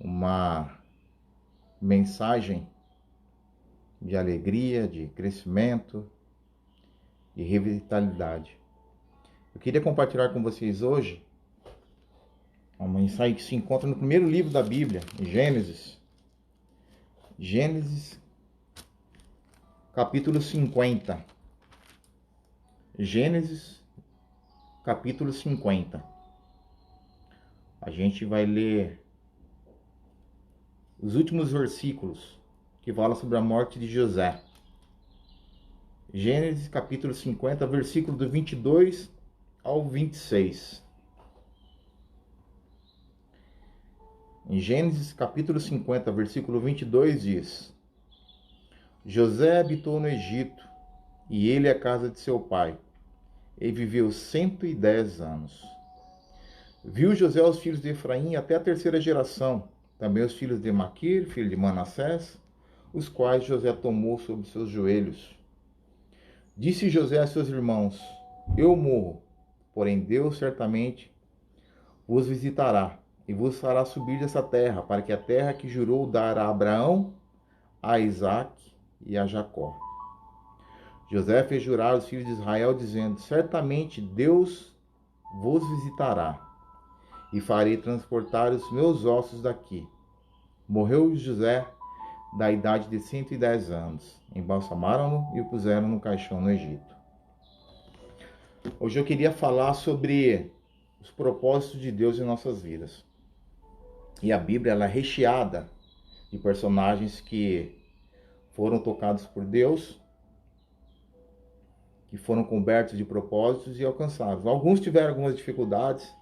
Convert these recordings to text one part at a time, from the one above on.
uma mensagem de alegria, de crescimento, de revitalização. Eu queria compartilhar com vocês hoje uma mensagem que se encontra no primeiro livro da Bíblia, Gênesis. Gênesis, capítulo 50. Gênesis, capítulo 50. A gente vai ler os últimos versículos que falam sobre a morte de José. Gênesis, capítulo 50, versículo do 22 ao 26. Em Gênesis, capítulo 50, versículo 22 diz: José habitou no Egito, e ele a casa de seu pai, e viveu 110 anos. Viu José os filhos de Efraim até a terceira geração, também os filhos de Maquir, filho de Manassés, os quais José tomou sobre seus joelhos. Disse José a seus irmãos: Eu morro, porém Deus certamente vos visitará e vos fará subir dessa terra, para que a terra que jurou dar a Abraão, a Isaque e a Jacó. José fez jurar os filhos de Israel, dizendo: Certamente Deus vos visitará, e farei transportar os meus ossos daqui. Morreu José da idade de 110 anos. Embalsamaram-no e o puseram no caixão no Egito. Hoje eu queria falar sobre os propósitos de Deus em nossas vidas. E a Bíblia ela é recheada de personagens que foram tocados por Deus, que foram cobertos de propósitos e alcançados. Alguns tiveram algumas dificuldades,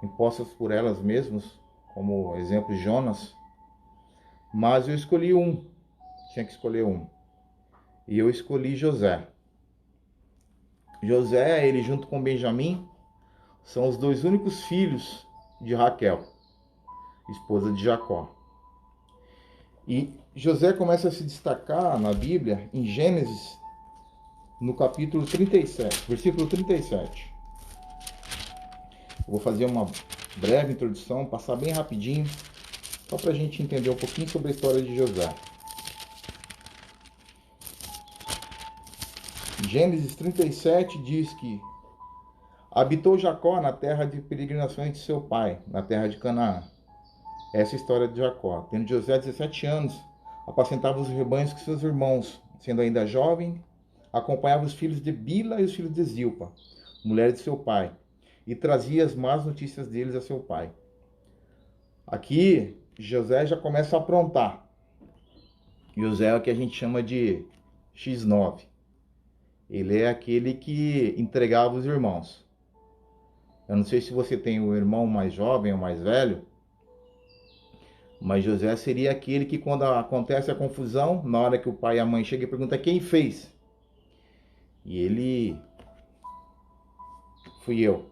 impostas por elas mesmas, como exemplo Jonas, mas eu escolhi um, tinha que escolher um, e eu escolhi José. José, ele junto com Benjamim, são os dois únicos filhos de Raquel, esposa de Jacó. E José começa a se destacar na Bíblia, em Gênesis, no capítulo 37, versículo 37. Eu vou fazer uma breve introdução, passar bem rapidinho, só para a gente entender um pouquinho sobre a história de José. Gênesis 37 diz que habitou Jacó na terra de peregrinações de seu pai, na terra de Canaã. Essa é a história de Jacó. Tendo José 17 anos, apacentava os rebanhos com seus irmãos. Sendo ainda jovem, acompanhava os filhos de Bila e os filhos de Zilpa, mulher de seu pai, e trazia as más notícias deles a seu pai. Aqui, José já começa a aprontar. José é o que a gente chama de X9. Ele é aquele que entregava os irmãos. Eu não sei se você tem o irmão mais jovem ou mais velho, mas José seria aquele que, quando acontece a confusão, na hora que o pai e a mãe chegam e perguntam quem fez, e ele: fui eu.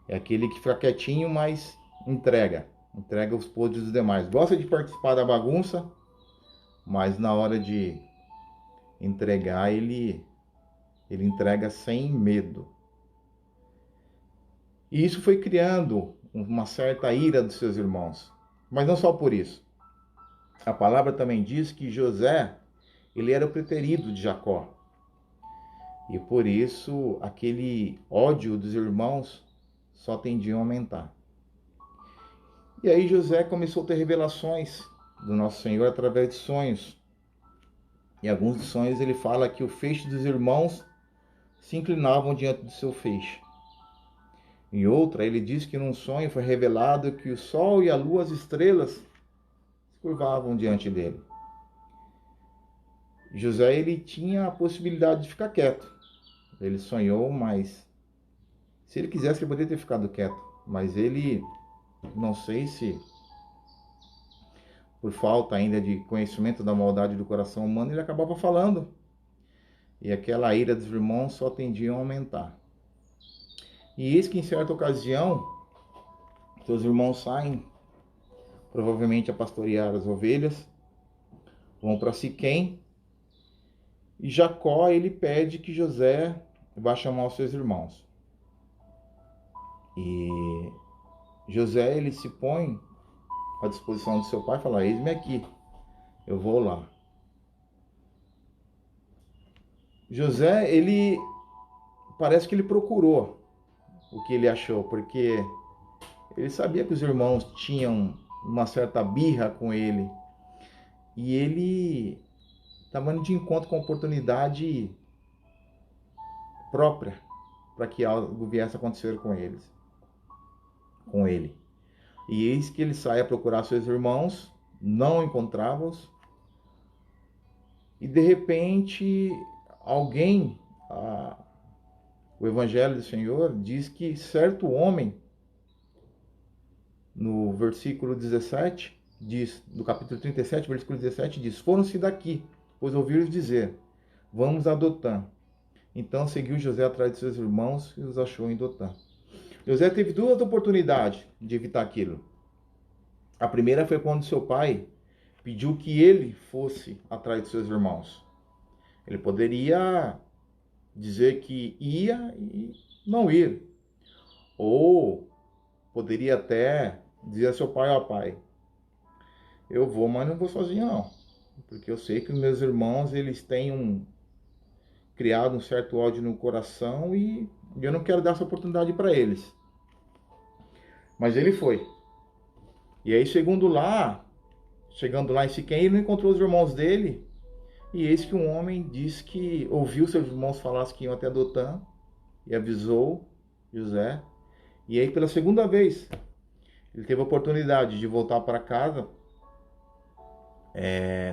É aquele que fica quietinho, mas entrega os podres dos demais. Gosta de participar da bagunça, mas na hora de entregar, ele entrega sem medo. E isso foi criando uma certa ira dos seus irmãos. Mas não só por isso. A palavra também diz que José, ele era o preterido de Jacó. E por isso, aquele ódio dos irmãos só tendia a aumentar. E aí José começou a ter revelações do nosso Senhor através de sonhos. E alguns dos sonhos ele fala que o feixe dos irmãos se inclinavam diante do seu feixe. Em outra, ele diz que num sonho foi revelado que o sol e a lua, as estrelas, se curvavam diante dele. José, ele tinha a possibilidade de ficar quieto. Ele sonhou, mas se ele quisesse, ele poderia ter ficado quieto. Mas ele, não sei se por falta ainda de conhecimento da maldade do coração humano, ele acabava falando. E aquela ira dos irmãos só tendia a aumentar. E eis que em certa ocasião, seus irmãos saem, provavelmente a pastorear as ovelhas, vão para Siquém, e Jacó, ele pede que José vá chamar os seus irmãos. E José, ele se põe à disposição do seu pai e falar: eis-me aqui, eu vou lá. José, ele parece que ele procurou o que ele achou, porque ele sabia que os irmãos tinham uma certa birra com ele, e ele estava indo de encontro com a oportunidade própria para que algo viesse a acontecer com ele. E eis que ele sai a procurar seus irmãos, não encontrava-os, e de repente alguém, o Evangelho do Senhor diz que certo homem, no versículo 17, diz, do capítulo 37, versículo 17, diz: foram-se daqui, pois ouviram dizer, vamos a Dotã. Então seguiu José atrás de seus irmãos e os achou em Dotã. José teve duas oportunidades de evitar aquilo. A primeira foi quando seu pai pediu que ele fosse atrás de seus irmãos. Ele poderia dizer que ia e não ir. Ou poderia até dizer a seu pai: ó pai, eu vou, mas não vou sozinho não. Porque eu sei que os meus irmãos, eles têm criado um certo ódio no coração e eu não quero dar essa oportunidade para eles. Mas ele foi. E aí, chegando lá em Siquém, ele não encontrou os irmãos dele. E eis que um homem disse que ouviu seus irmãos falar que iam até Dotã e avisou José. E aí, pela segunda vez, ele teve a oportunidade de voltar para casa,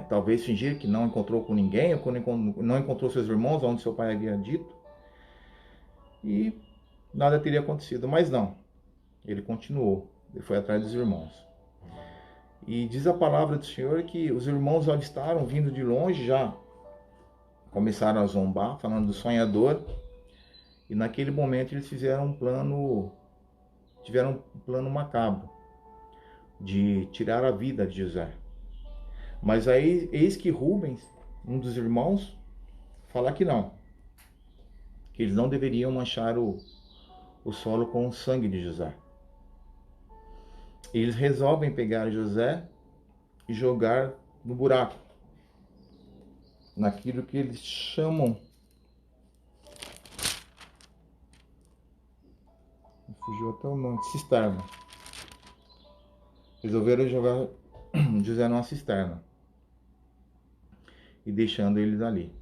talvez fingir que não encontrou com ninguém, ou não encontrou seus irmãos, onde seu pai havia dito, e nada teria acontecido. Mas não, ele continuou, ele foi atrás dos irmãos. E diz a palavra do Senhor que os irmãos o avistaram vindo de longe, já começaram a zombar, falando do sonhador, e naquele momento eles tiveram um plano macabro de tirar a vida de José. Mas aí, eis que Rubens, um dos irmãos, fala que não, que eles não deveriam manchar o solo com o sangue de José. Eles resolvem pegar José e jogar no buraco, naquilo que eles chamam, fugiu até o nome, cisterna. Resolveram jogar José numa cisterna e deixando eles ali.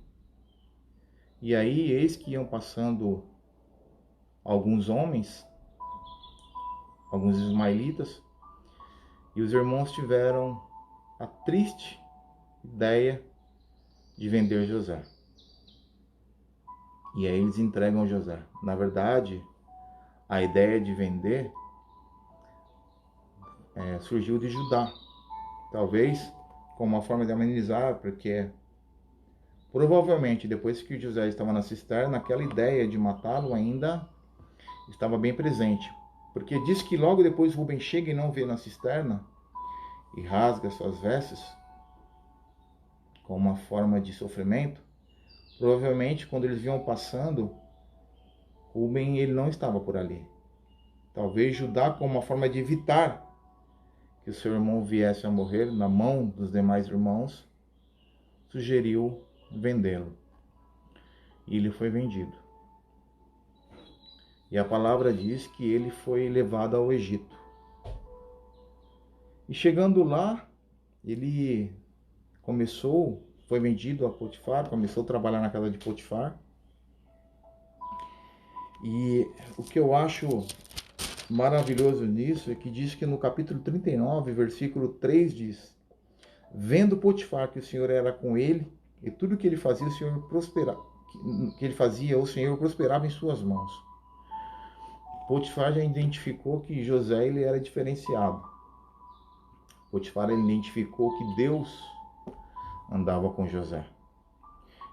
E aí, eis que iam passando alguns homens, alguns ismaelitas, e os irmãos tiveram a triste ideia de vender José. E aí eles entregam José. Na verdade, a ideia de vender surgiu de Judá. Talvez como uma forma de amenizar, porque provavelmente depois que José estava na cisterna, aquela ideia de matá-lo ainda estava bem presente. Porque diz que logo depois Rubem chega e não vê na cisterna e rasga suas vestes com uma forma de sofrimento. Provavelmente quando eles vinham passando, Rubem ele não estava por ali. Talvez Judá, como uma forma de evitar que o seu irmão viesse a morrer na mão dos demais irmãos, sugeriu vendê-lo. E ele foi vendido. E a palavra diz que ele foi levado ao Egito. E chegando lá, ele foi vendido a Potifar, começou a trabalhar na casa de Potifar. E o que eu acho maravilhoso nisso é que diz que no capítulo 39, versículo 3 diz: vendo Potifar que o Senhor era com ele, e tudo que ele fazia, o Senhor prosperava, o Senhor prosperava em suas mãos. Potifar já identificou que José ele era diferenciado. Potifar ele identificou que Deus andava com José.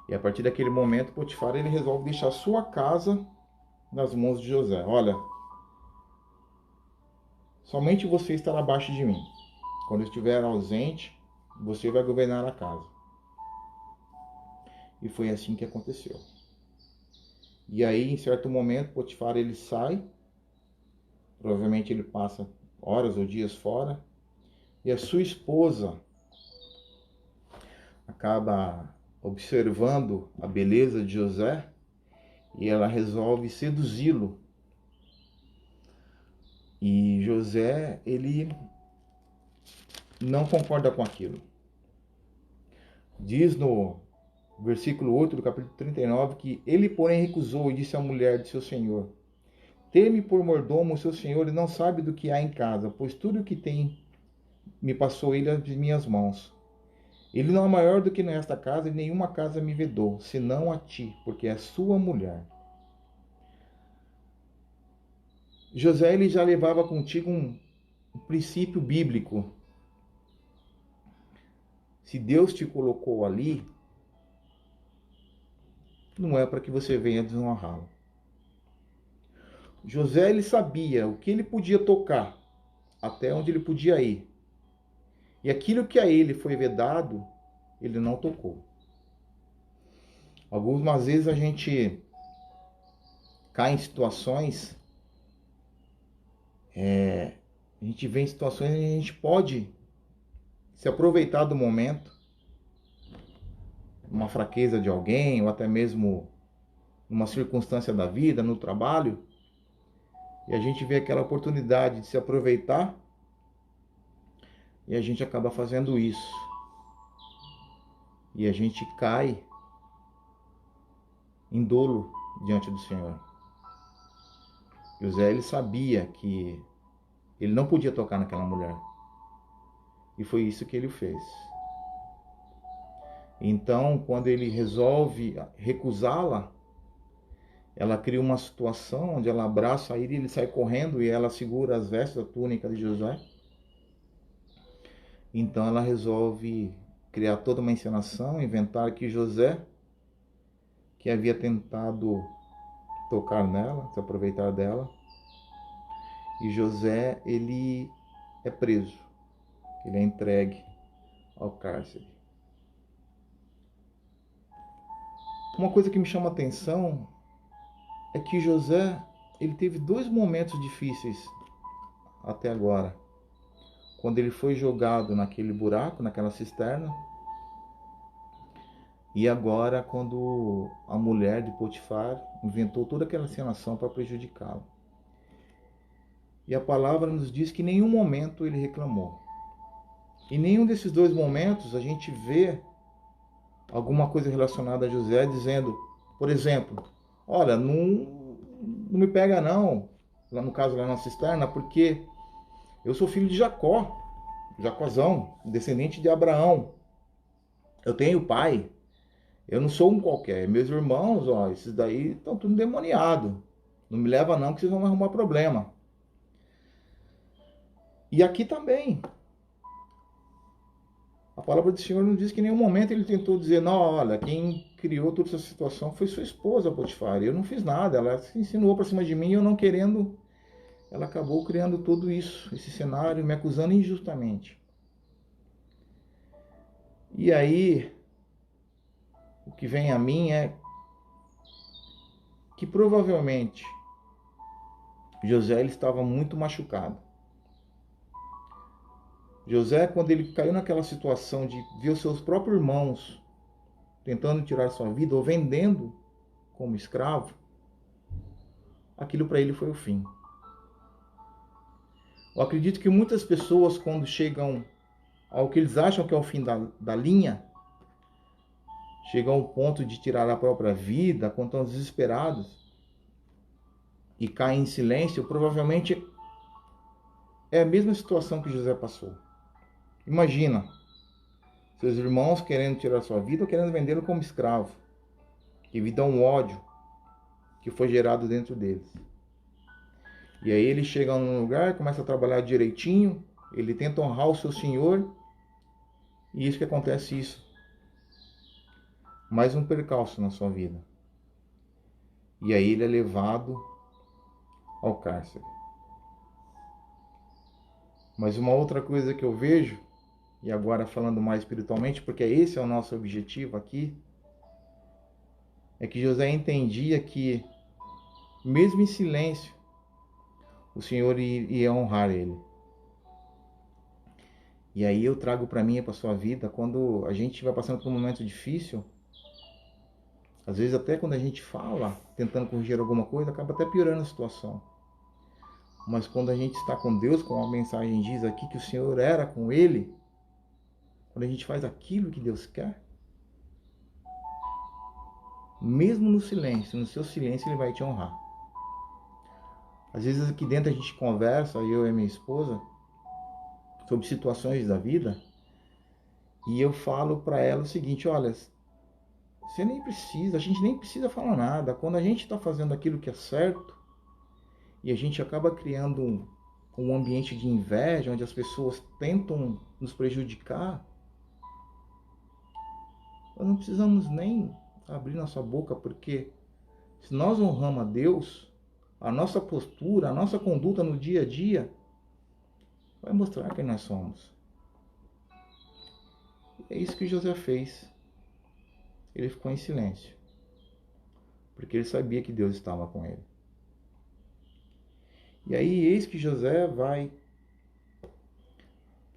E a partir daquele momento, Potifar ele resolve deixar sua casa nas mãos de José. Olha, somente você estará abaixo de mim. Quando eu estiver ausente, você vai governar a casa. E foi assim que aconteceu. E aí, em certo momento, Potifar ele sai. Provavelmente ele passa horas ou dias fora. E a sua esposa acaba observando a beleza de José e ela resolve seduzi-lo. E José, ele não concorda com aquilo. Diz no versículo 8 do capítulo 39 que ele, porém, recusou e disse à mulher de seu senhor: teme por mordomo o seu senhor e não sabe do que há em casa, pois tudo o que tem me passou ele às minhas mãos. Ele não é maior do que nesta casa, e nenhuma casa me vedou, senão a ti, porque é sua mulher. José, ele já levava contigo um princípio bíblico. Se Deus te colocou ali, não é para que você venha desonrá-lo. José, ele sabia o que ele podia tocar, até onde ele podia ir. E aquilo que a ele foi vedado, ele não tocou. Algumas vezes a gente cai em situações, a gente vê em situações onde a gente pode se aproveitar do momento, uma fraqueza de alguém, ou até mesmo numa circunstância da vida, no trabalho, e a gente vê aquela oportunidade de se aproveitar, e a gente acaba fazendo isso. E a gente cai em dolo diante do Senhor. José, ele sabia que ele não podia tocar naquela mulher. E foi isso que ele fez. Então, quando ele resolve recusá-la, ela cria uma situação onde ela abraça ele, ele sai correndo e ela segura as vestes da túnica de José. Então ela resolve criar toda uma encenação, inventar que José, que havia tentado tocar nela, se aproveitar dela, e José, ele é preso, ele é entregue ao cárcere. Uma coisa que me chama a atenção é que José, ele teve dois momentos difíceis até agora. Quando ele foi jogado naquele buraco, naquela cisterna, e agora quando a mulher de Potifar inventou toda aquela encenação para prejudicá-lo. E a palavra nos diz que em nenhum momento ele reclamou. Em nenhum desses dois momentos a gente vê alguma coisa relacionada a José dizendo, por exemplo, olha, não me pega não, lá no caso lá na cisterna, porque eu sou filho de Jacó, Jacozão, descendente de Abraão. Eu tenho pai, eu não sou um qualquer. Meus irmãos, ó, esses daí estão tudo endemoniado. Não me leva não que vocês vão arrumar problema. E aqui também. A palavra do Senhor não diz que em nenhum momento ele tentou dizer, não, olha, quem criou toda essa situação foi sua esposa, Potifar. Eu não fiz nada, ela se insinuou para cima de mim e eu não querendo, ela acabou criando tudo isso, esse cenário, me acusando injustamente. E aí, o que vem a mim é que provavelmente José ele estava muito machucado. José, quando ele caiu naquela situação de ver os seus próprios irmãos tentando tirar sua vida ou vendendo como escravo, aquilo para ele foi o fim. Eu acredito que muitas pessoas, quando chegam ao que eles acham que é o fim da linha, chegam ao ponto de tirar a própria vida, quando estão desesperados e caem em silêncio, provavelmente é a mesma situação que José passou. Imagina, seus irmãos querendo tirar sua vida ou querendo vendê-lo como escravo, devido a um ódio que foi gerado dentro deles. E aí ele chega num lugar, começa a trabalhar direitinho, ele tenta honrar o seu senhor, e isso que acontece isso. Mais um percalço na sua vida. E aí ele é levado ao cárcere. Mas uma outra coisa que eu vejo, e agora falando mais espiritualmente, porque esse é o nosso objetivo aqui, é que José entendia que, mesmo em silêncio, o Senhor ia honrar ele. E aí eu trago para mim e para sua vida, quando a gente vai passando por um momento difícil, às vezes até quando a gente fala, tentando corrigir alguma coisa, acaba até piorando a situação. Mas quando a gente está com Deus, como a mensagem diz aqui, que o Senhor era com Ele, quando a gente faz aquilo que Deus quer, mesmo no silêncio, no seu silêncio Ele vai te honrar. Às vezes aqui dentro a gente conversa, eu e minha esposa, sobre situações da vida, e eu falo para ela o seguinte: olha, você nem precisa, a gente nem precisa falar nada. Quando a gente está fazendo aquilo que é certo, e a gente acaba criando um ambiente de inveja, onde as pessoas tentam nos prejudicar, nós não precisamos nem abrir nossa boca, porque se nós honramos a Deus, a nossa postura, a nossa conduta no dia a dia vai mostrar quem nós somos. É isso que José fez. Ele ficou em silêncio, porque ele sabia que Deus estava com ele. E aí, eis que José vai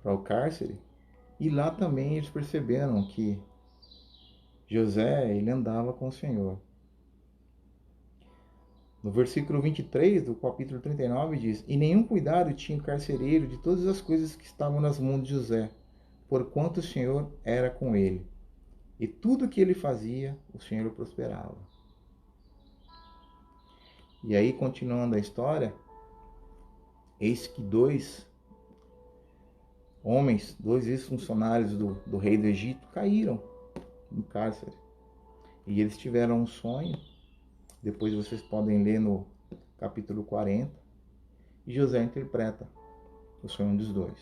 para o cárcere, e lá também eles perceberam que José, ele andava com o Senhor. No versículo 23 do capítulo 39 diz: E nenhum cuidado tinha o carcereiro de todas as coisas que estavam nas mãos de José, porquanto o Senhor era com ele. E tudo que ele fazia, o Senhor o prosperava. E aí, continuando a história, eis que dois homens, dois ex-funcionários do rei do Egito, caíram no cárcere. E eles tiveram um sonho. Depois vocês podem ler no capítulo 40. E José interpreta o sonho dos dois.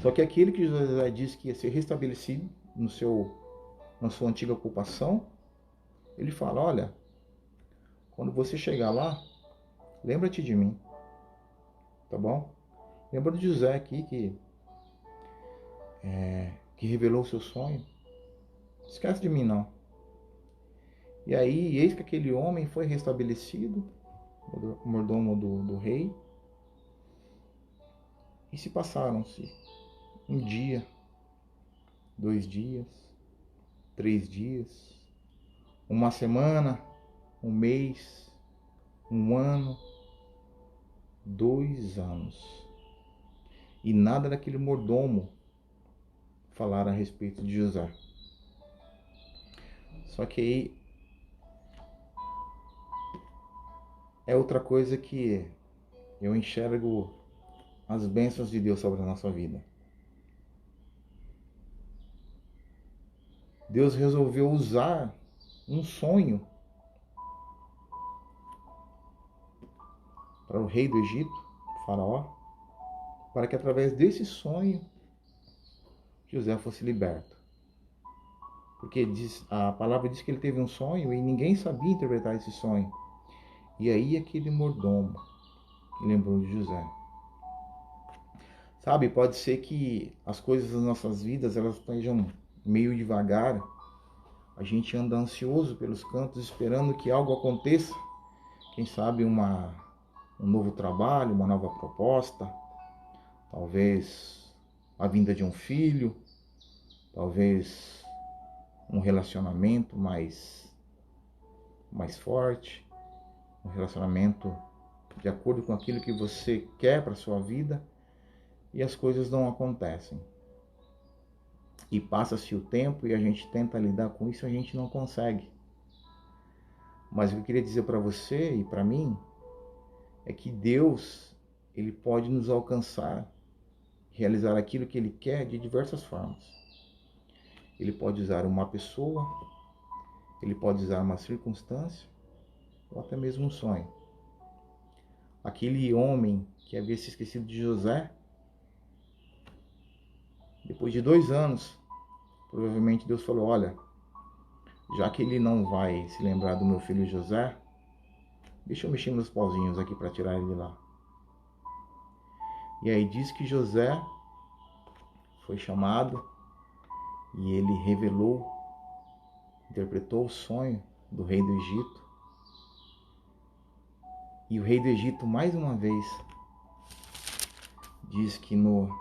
Só que aquele que José disse que ia ser restabelecido na sua antiga ocupação, ele fala: olha, quando você chegar lá, lembra-te de mim, tá bom? Lembra de José aqui que revelou o seu sonho. Não esquece de mim, não. E aí, eis que aquele homem foi restabelecido, o mordomo do rei, e se passaram-se um dia, 2 dias, 3 dias, uma semana, um mês, um ano, 2 anos. E nada daquele mordomo falar a respeito de José. Só que aí é outra coisa que eu enxergo as bênçãos de Deus sobre a nossa vida. Deus resolveu usar um sonho para o rei do Egito, o faraó, para que através desse sonho José fosse liberto. Porque a palavra diz que ele teve um sonho e ninguém sabia interpretar esse sonho. E aí aquele mordomo lembrou de José. Sabe, pode ser que as coisas das nossas vidas elas estejam meio devagar. A gente anda ansioso pelos cantos, esperando que algo aconteça. Quem sabe um novo trabalho, uma nova proposta. Talvez a vinda de um filho. Talvez um relacionamento mais forte. Um relacionamento de acordo com aquilo que você quer para a sua vida. E as coisas não acontecem. E passa-se o tempo e a gente tenta lidar com isso e a gente não consegue. Mas o que eu queria dizer para você e para mim é que Deus, Ele pode nos alcançar, realizar aquilo que Ele quer de diversas formas. Ele pode usar uma pessoa, Ele pode usar uma circunstância ou até mesmo um sonho. Aquele homem que havia se esquecido de José, depois de 2 anos, provavelmente Deus falou: olha, já que ele não vai se lembrar do meu filho José, deixa eu mexer nos pauzinhos aqui para tirar ele de lá. E aí diz que José foi chamado e ele revelou, interpretou o sonho do rei do Egito. E o rei do Egito, mais uma vez, diz que no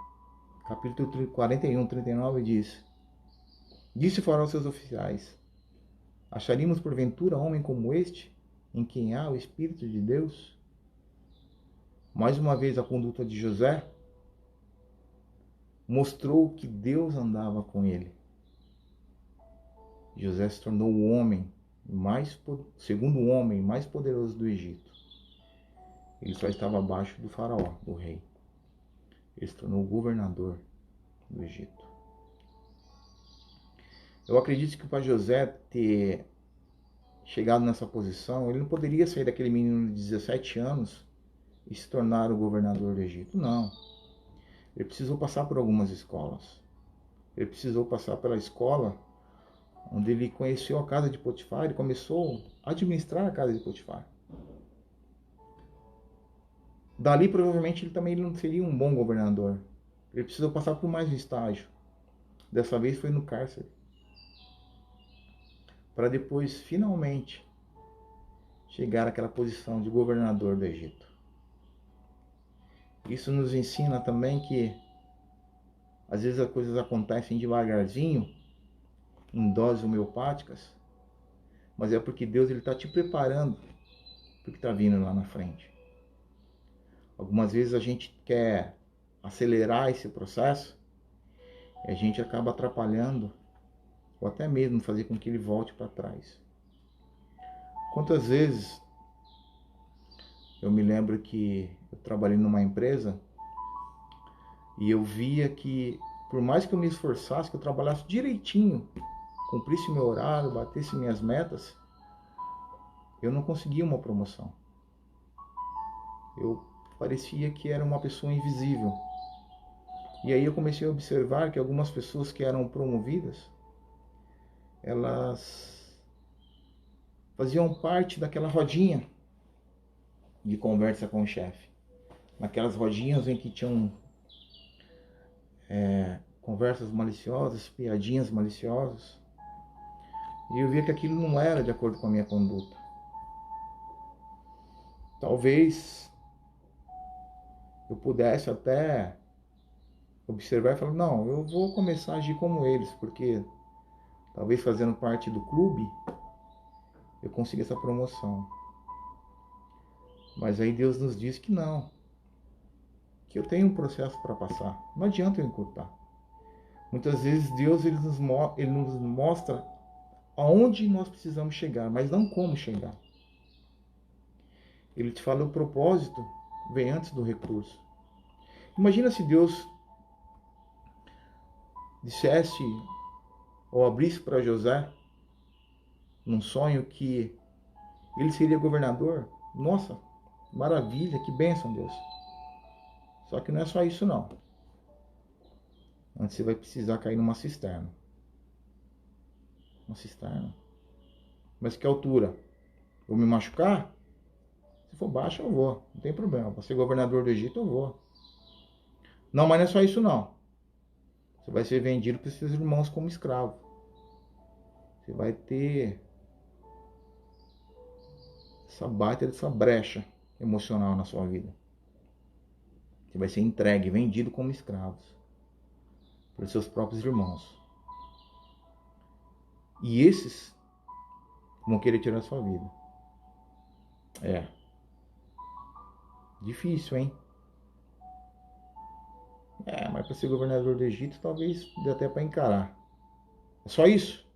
capítulo 41, 39 diz: Disse o faraó aos seus oficiais: Acharíamos porventura homem como este, em quem há o Espírito de Deus? Mais uma vez a conduta de José mostrou que Deus andava com ele. José se tornou o homem segundo o homem mais poderoso do Egito. Ele só estava abaixo do faraó, do rei. Ele se tornou o governador do Egito. Eu acredito que para José ter chegado nessa posição, ele não poderia sair daquele menino de 17 anos e se tornar o governador do Egito. Não. Ele precisou passar por algumas escolas. Ele precisou passar pela escola onde ele conheceu a casa de Potifar e começou a administrar a casa de Potifar. Dali, provavelmente, ele também não seria um bom governador. Ele precisou passar por mais um estágio. Dessa vez foi no cárcere. Para depois, finalmente, chegar àquela posição de governador do Egito. Isso nos ensina também que, às vezes, as coisas acontecem devagarzinho, em doses homeopáticas, mas é porque Deus está te preparando para o que está vindo lá na frente. Algumas vezes a gente quer acelerar esse processo e a gente acaba atrapalhando ou até mesmo fazer com que ele volte para trás. Quantas vezes eu me lembro que eu trabalhei numa empresa e eu via que por mais que eu me esforçasse, que eu trabalhasse direitinho, cumprisse meu horário, batesse minhas metas, eu não conseguia uma promoção. Eu parecia que era uma pessoa invisível. E aí eu comecei a observar que algumas pessoas que eram promovidas, elas faziam parte daquela rodinha de conversa com o chefe. Naquelas rodinhas em que tinham conversas maliciosas, piadinhas maliciosas. E eu via que aquilo não era de acordo com a minha conduta. Talvez eu pudesse até observar e falar, não, eu vou começar a agir como eles, porque talvez fazendo parte do clube eu consiga essa promoção. Mas aí Deus nos diz que não, que eu tenho um processo para passar. Não adianta eu encurtar. Muitas vezes Deus ele nos mostra aonde nós precisamos chegar, mas não como chegar. Ele te fala o propósito vem antes do recurso. Imagina se Deus dissesse ou abrisse para José num sonho que ele seria governador. Nossa, maravilha, que bênção, Deus. Só que não é só isso não. Antes você vai precisar cair numa cisterna. Uma cisterna. Mas que altura? Vou me machucar? Se for baixo eu vou, não tem problema. Para ser governador do Egito eu vou. Não, mas não é só isso não. Você vai ser vendido para seus irmãos como escravo. Você vai ter essa brecha emocional na sua vida. Você vai ser entregue, vendido como escravos pelos seus próprios irmãos. E esses vão querer tirar a sua vida. É. Difícil, hein? Mas para ser governador do Egito talvez dê até para encarar. É só isso?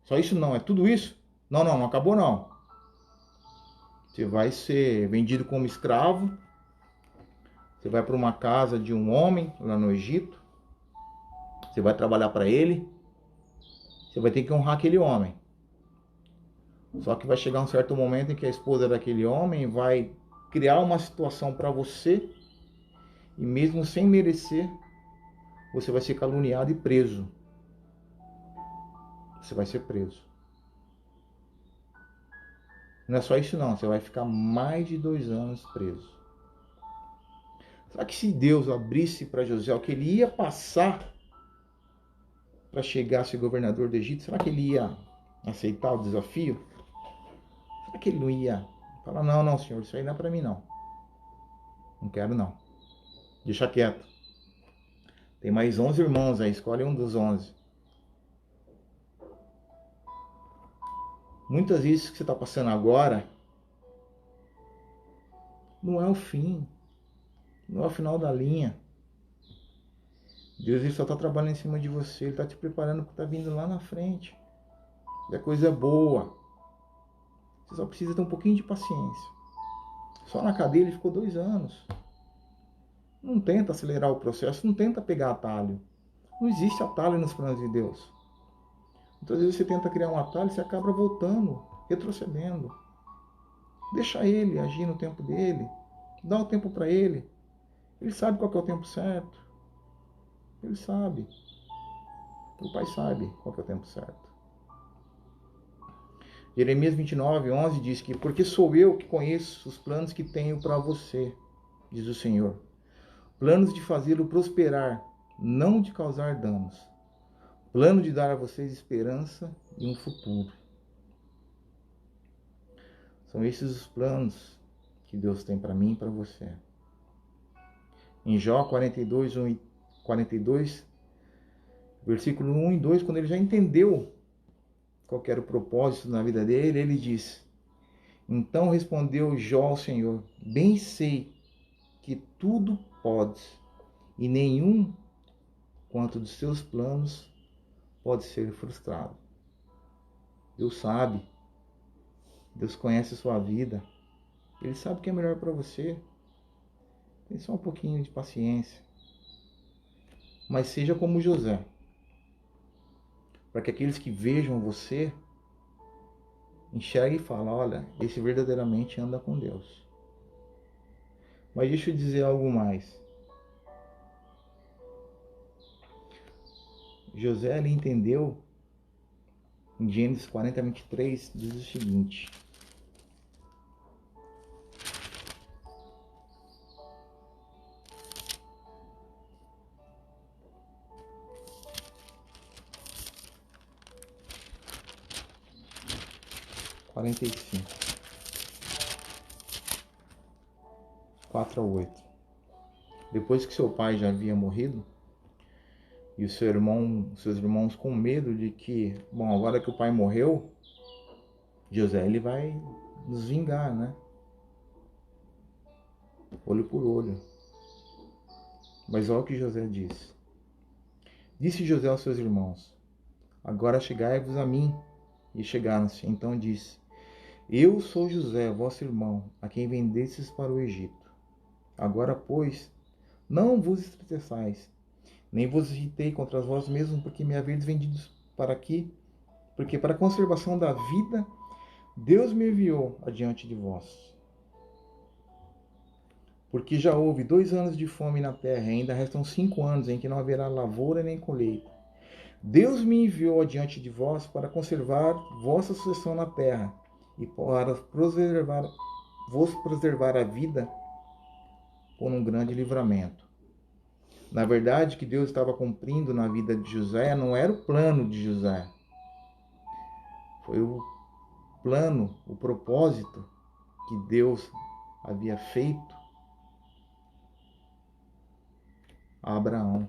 Só isso não, é tudo isso? Não, não acabou não. Você vai ser vendido como escravo. Você vai para uma casa de um homem lá no Egito. Você vai trabalhar para ele. Você vai ter que honrar aquele homem. Só que vai chegar um certo momento em que a esposa daquele homem vai criar uma situação para você. E mesmo sem merecer, você vai ser caluniado e preso. Você vai ser preso. Não é só isso não, você vai ficar mais de 2 anos preso. Será que se Deus abrisse para José o que ele ia passar para chegar a ser governador do Egito, será que ele ia aceitar o desafio? Será que ele não ia falar, não, não senhor, isso aí não é para mim não. Não quero não. Deixa quieto. Tem mais 11 irmãos aí, escolhe um dos 11. Muitas vezes que você está passando agora não é o fim, não é o final da linha. Deus ele só está trabalhando em cima de você, Ele está te preparando para o que está vindo lá na frente. É coisa boa. Você só precisa ter um pouquinho de paciência. Só na cadeia ele ficou 2 anos. Não tenta acelerar o processo, não tenta pegar atalho. Não existe atalho nos planos de Deus. Muitas vezes você tenta criar um atalho e você acaba voltando, retrocedendo. Deixa ele agir no tempo dele. Dá o tempo para ele. Ele sabe qual que é o tempo certo. Ele sabe. O Pai sabe qual que é o tempo certo. Jeremias 29:11 diz que porque sou eu que conheço os planos que tenho para você, diz o Senhor. Planos de fazê-lo prosperar, não de causar danos. Plano de dar a vocês esperança e um futuro. São esses os planos que Deus tem para mim e para você. Em Jó 42, versículo 1 e 2, quando ele já entendeu qual era o propósito na vida dele, ele diz: Então respondeu Jó ao Senhor: Bem sei que tudo podes, e nenhum quanto dos seus planos pode ser frustrado. Deus sabe, Deus conhece a sua vida, Ele sabe o que é melhor para você. Tem só um pouquinho de paciência. Mas seja como José, para que aqueles que vejam você enxerguem e falem: olha, esse verdadeiramente anda com Deus. Mas deixa eu dizer algo mais. José ele entendeu, em Gênesis 40:23, diz o seguinte: quarenta e cinco, 4-8. Depois que seu pai já havia morrido, e os seus irmãos com medo de que, bom, agora que o pai morreu, José ele vai nos vingar, né? Olho por olho. Mas olha o que José diz. Disse José aos seus irmãos: Agora chegai-vos a mim. E chegaram-se. Então disse: Eu sou José, vosso irmão, a quem vendestes para o Egito. Agora, pois, não vos estremeceis, nem vos irritei contra vós mesmos, porque me haveis vendido para aqui, porque para a conservação da vida Deus me enviou adiante de vós. Porque já houve 2 anos de fome na terra, e ainda restam 5 anos em que não haverá lavoura nem colheita. Deus me enviou adiante de vós para conservar vossa sucessão na terra e para vos preservar a vida por um grande livramento. Na verdade, o que Deus estava cumprindo na vida de José não era o plano de José. Foi o plano, o propósito que Deus havia feito a Abraão,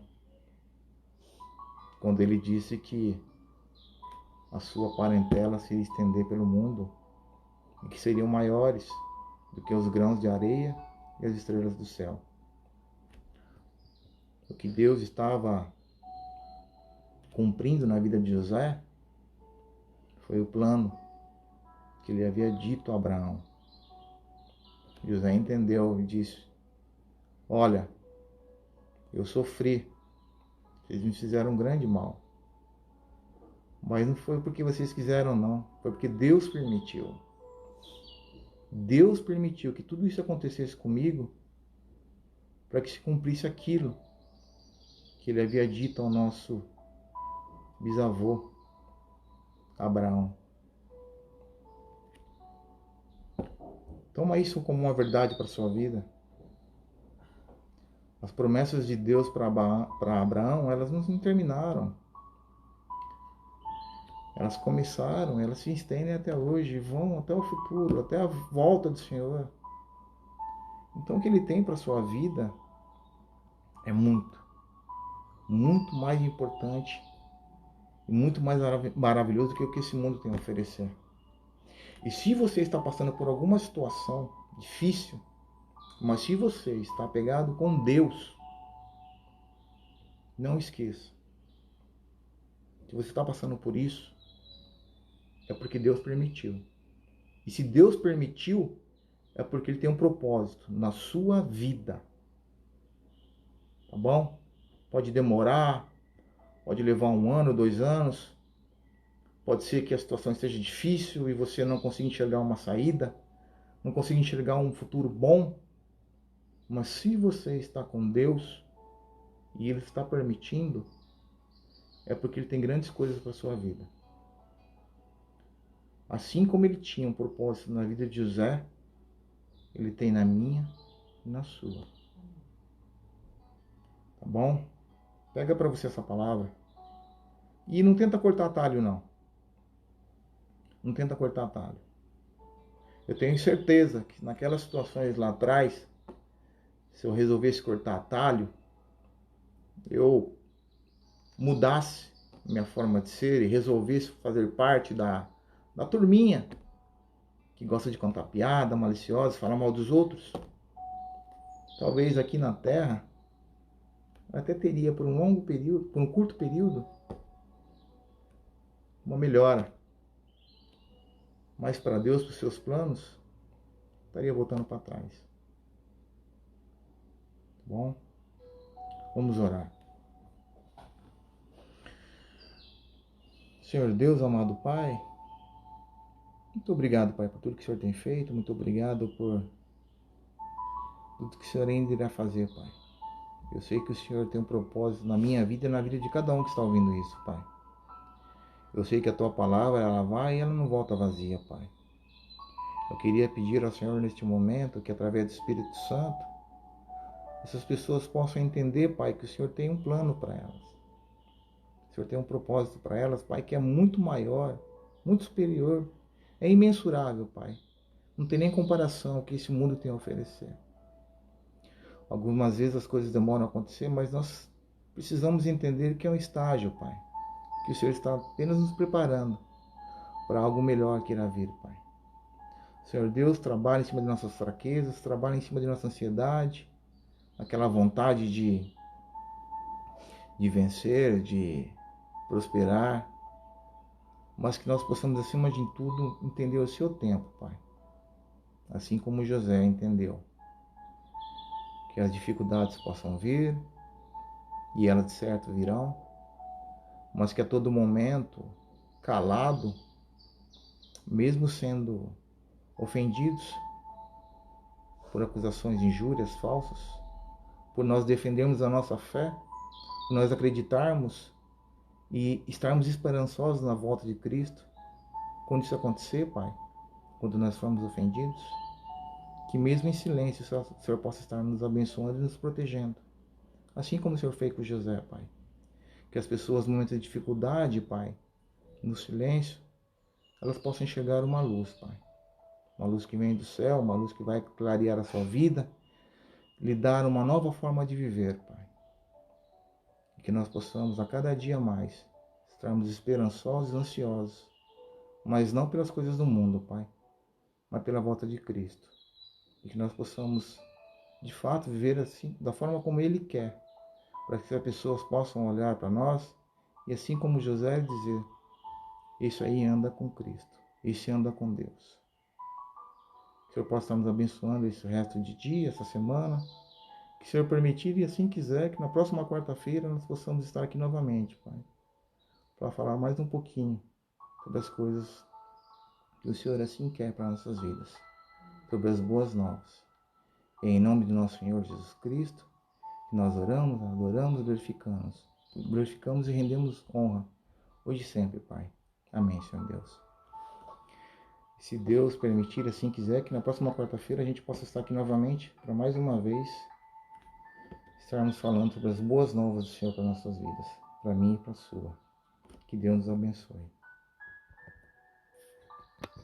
quando ele disse que a sua parentela se ia estender pelo mundo e que seriam maiores do que os grãos de areia e as estrelas do céu. O que Deus estava cumprindo na vida de José foi o plano que ele havia dito a Abraão. José entendeu e disse: Olha, eu sofri, vocês me fizeram um grande mal. Mas não foi porque vocês quiseram, não. Foi porque Deus permitiu. Deus permitiu que tudo isso acontecesse comigo para que se cumprisse aquilo que ele havia dito ao nosso bisavô, Abraão. Toma isso como uma verdade para a sua vida. As promessas de Deus para Abraão, elas não terminaram. Elas começaram, elas se estendem até hoje, vão até o futuro, até a volta do Senhor. Então o que Ele tem para a sua vida é muito. muito mais importante e muito mais maravilhoso do que o que esse mundo tem a oferecer. E se você está passando por alguma situação difícil, mas se você está apegado com Deus, não esqueça. Se você está passando por isso, é porque Deus permitiu. E se Deus permitiu, é porque Ele tem um propósito na sua vida. Tá bom? Pode demorar, pode levar 1 ano, 2 anos. Pode ser que a situação esteja difícil e você não consiga enxergar uma saída, não consiga enxergar um futuro bom. Mas se você está com Deus e Ele está permitindo, é porque Ele tem grandes coisas para a sua vida. Assim como Ele tinha um propósito na vida de José, Ele tem na minha e na sua. Tá bom? Pega para você essa palavra. E não tenta cortar atalho, não. Não tenta cortar atalho. Eu tenho certeza que naquelas situações lá atrás, se eu resolvesse cortar atalho, eu mudasse minha forma de ser e resolvesse fazer parte da turminha que gosta de contar piada, maliciosa, falar mal dos outros, talvez aqui na Terra eu até teria por um longo período, por um curto período, uma melhora. Mas para Deus, para os seus planos, estaria voltando para trás. Tá bom? Vamos orar. Senhor Deus, amado Pai, muito obrigado, Pai, por tudo que o Senhor tem feito. Muito obrigado por tudo que o Senhor ainda irá fazer, Pai. Eu sei que o Senhor tem um propósito na minha vida e na vida de cada um que está ouvindo isso, Pai. Eu sei que a Tua palavra, ela vai e ela não volta vazia, Pai. Eu queria pedir ao Senhor neste momento que, através do Espírito Santo, essas pessoas possam entender, Pai, que o Senhor tem um plano para elas. O Senhor tem um propósito para elas, Pai, que é muito maior, muito superior, é imensurável, Pai. Não tem nem comparação ao que esse mundo tem a oferecer. Algumas vezes as coisas demoram a acontecer, mas nós precisamos entender que é um estágio, Pai. Que o Senhor está apenas nos preparando para algo melhor que irá vir, Pai. Senhor Deus, trabalha em cima de nossas fraquezas, trabalha em cima de nossa ansiedade, aquela vontade de vencer, de prosperar, mas que nós possamos, acima de tudo, entender o seu tempo, Pai. Assim como José entendeu. Que as dificuldades possam vir, e elas de certo virão, mas que a todo momento, calado, mesmo sendo ofendidos por acusações, injúrias falsas, por nós defendermos a nossa fé, por nós acreditarmos e estarmos esperançosos na volta de Cristo, quando isso acontecer, Pai, quando nós formos ofendidos, que mesmo em silêncio o Senhor possa estar nos abençoando e nos protegendo, assim como o Senhor fez com José, Pai. Que as pessoas no momento de dificuldade, Pai, no silêncio, elas possam enxergar uma luz, Pai. Uma luz que vem do céu, uma luz que vai clarear a sua vida, lhe dar uma nova forma de viver, Pai. E que nós possamos a cada dia mais estarmos esperançosos e ansiosos, mas não pelas coisas do mundo, Pai, mas pela volta de Cristo. E que nós possamos, de fato, viver assim, da forma como Ele quer, para que as pessoas possam olhar para nós e, assim como José, dizer: esse aí anda com Cristo, esse anda com Deus. Que o Senhor possa estar nos abençoando esse resto de dia, essa semana. Que o Senhor permitir e assim quiser, que na próxima quarta-feira nós possamos estar aqui novamente, Pai, para falar mais um pouquinho sobre as coisas que o Senhor assim quer para nossas vidas, sobre as boas novas. E em nome do nosso Senhor Jesus Cristo, que nós oramos, adoramos, glorificamos e rendemos honra, hoje e sempre, Pai. Amém, Senhor Deus. E se Deus permitir, assim quiser, que na próxima quarta-feira a gente possa estar aqui novamente para mais uma vez estarmos falando sobre as boas novas do Senhor para nossas vidas, para mim e para a sua. Que Deus nos abençoe.